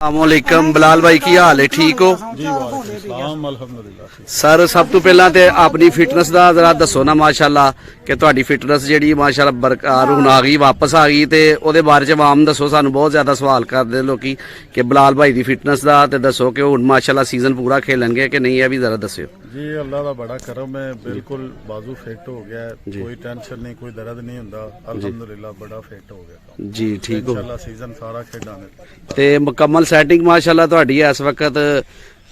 अस्सलामुअलैकुम बिलाल भाई की हाल है ठीक हो जी वालेकुम अल्हम्दुलिल्लाह। सर सब तो पहला ते अपनी फिटनेस का जरा दसो ना माशाल्लाह कि तुहाडी फिटनेस जी माशाल्लाह बरकरार हुण आ गई वापस आ गई ते ओदे बारे च आम दसो सानू बहुत ज्यादा सवाल करदे लोकी कि बिलाल भाई दी फिटनेस दा ते दसो कि हुण माशाल्लाह सीजन पूरा खेलणगे कि नहीं, है भी जरा दस्सियो जी अल्लाह का बड़ा करम है, बिल्कुल बाजू फिट हो गया है, कोई टेंशन नहीं, कोई दर्द नहीं हुंदा, अल्हम्दुलिल्लाह बड़ा फिट हो गया जी ठीक हो इंशाल्लाह सीजन सारा खेडांगे। ते मुकम्मल सैटिंग माशाल्लाह तुहाडी इस वक्त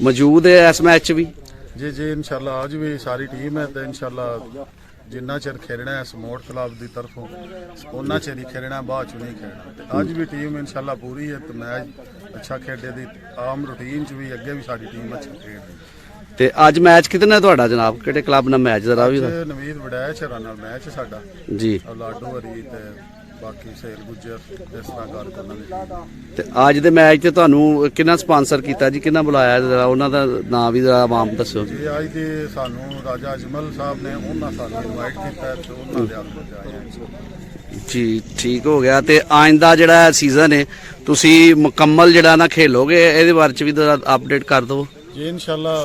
मौजूद है इस मैच भी जी जी इंशाल्लाह आज भी सारी टीम है तो इंशाल्लाह जिन्ना चिर खेलना है समोट क्लब की तरफों उन्ना चिर ही खेलना, बाद च नहीं खेलना। आज भी टीम इंशाल्लाह पूरी है तो मैच अच्छा खेडे दी आम रूटीन च भी अगे भी साडी टीम अच्छा खेड रही है। ते आज मैच कितना ਤੁਹਾਡਾ ਜਨਾਬ ਕਿਹੜੇ ਕਲੱਬ ਨਾਲ ਮੈਚ ਜ਼ਰਾ ਵੀ ਨਵੀਦ ਵੜਾਇਆ ਸ਼ਰਾਂ ਨਾਲ ਮੈਚ ਹੈ ਸਾਡਾ ਜੀ ਲਾਡੋ ਹਰੀ ਤੇ ਬਾਕੀ ਸੇਲ ਗੁੱਜਰ ਇਸ ਤਰ੍ਹਾਂ ਗੱਲ ਕਰਨਾ। ਤੇ ਅੱਜ ਦੇ ਮੈਚ ਤੇ ਤੁਹਾਨੂੰ ਕਿਹਨਾਂ ਸਪਾਂਸਰ ਕੀਤਾ ਜੀ, ਕਿਹਨਾਂ ਬੁਲਾਇਆ ਜਰਾ ਉਹਨਾਂ ਦਾ ਨਾਮ ਵੀ ਜਰਾ ਆਵਾਮ ਦੱਸੋ ਜੀ ਅੱਜ ਦੇ ਸਾਨੂੰ ਰਾਜਾ ਅਜਮਲ ਸਾਹਿਬ ਨੇ ਉਹਨਾਂ ਸਾਨੂੰ ਇਨਵਾਈਟ ਕੀਤਾ ਤੇ ਉਹਨਾਂ ਦੇ ਹੱਥ ਵਿੱਚ ਆਏ ਹਾਂ ਜੀ ਠੀਕ ਹੋ ਗਿਆ। ਤੇ ਆਇੰਦਾ ਜਿਹੜਾ ਸੀਜ਼ਨ ਹੈ ਤੁਸੀਂ ਮੁਕੰਮਲ ਜਿਹੜਾ ਨਾ ਖੇਲੋਗੇ ਇਹਦੇ ਬਾਰੇ ਚ ਵੀ ਜਰਾ ਅਪਡੇਟ ਕਰ ਦਿਓ ਜੀ ਇੰਸ਼ਾਅੱਲਾ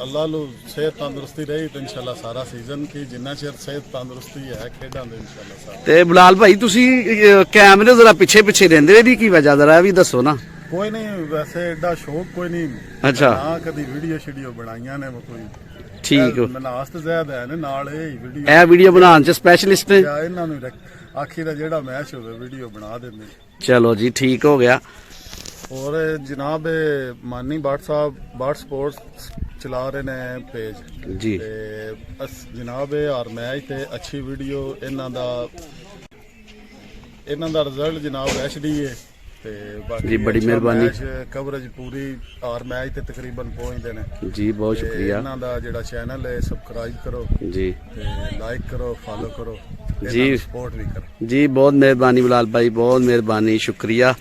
अल्लाह लो सेहत तंदुरुस्ती रही तो इंशाल्लाह सारा सीजन की जिन्ना चिर सेहत तंदुरुस्ती है खेडां दे इंशाल्लाह सारा। ਤੇ ਬਿਲਾਲ ਭਾਈ ਤੁਸੀਂ ਕੈਮਰੇ ਜ਼ਰਾ ਪਿੱਛੇ ਪਿੱਛੇ ਰਹਿੰਦੇ ਇਹਦੀ ਕੀ ਵਜ੍ਹਾ ਜ਼ਰਾ ਵੀ ਦੱਸੋ ਨਾ। कोई नहीं वैसे एडा शौक कोई नहीं, अच्छा ना कदी वीडियो शीडियो बनाइयां ने कोई ठीक हो मनास ते ज़्यादा है ने नाल ए वीडियो ਇਹ ਵੀਡੀਓ ਬਣਾਉਣ ਚ ਸਪੈਸ਼ਲਿਸਟ ਨੇ। या इन्हां नूं आखी दा जेड़ा मैच होवे वीडियो बना दिंदे। ਚਲੋ ਜੀ ਠੀਕ ਹੋ ਗਿਆ। और जनाब मानी बाट साहब बाट स्पोर्ट्स चला रहे ने पेज जी ते जनाब हर मैच ते अच्छी वीडियो इन्हां दा रिजल्ट जनाब HD है ते बाकी जी बड़ी मेहरबानी कवरेज पूरी हर मैच ते तकरीबन पहुंचदे ने जी बहुत शुक्रिया। इन्हां दा जेड़ा चैनल है सब्सक्राइब करो जी ते लाइक करो फॉलो करो जी सपोर्ट भी करो जी बहुत मेहरबानी बिलाल भाई बहुत मेहरबानी शुक्रिया।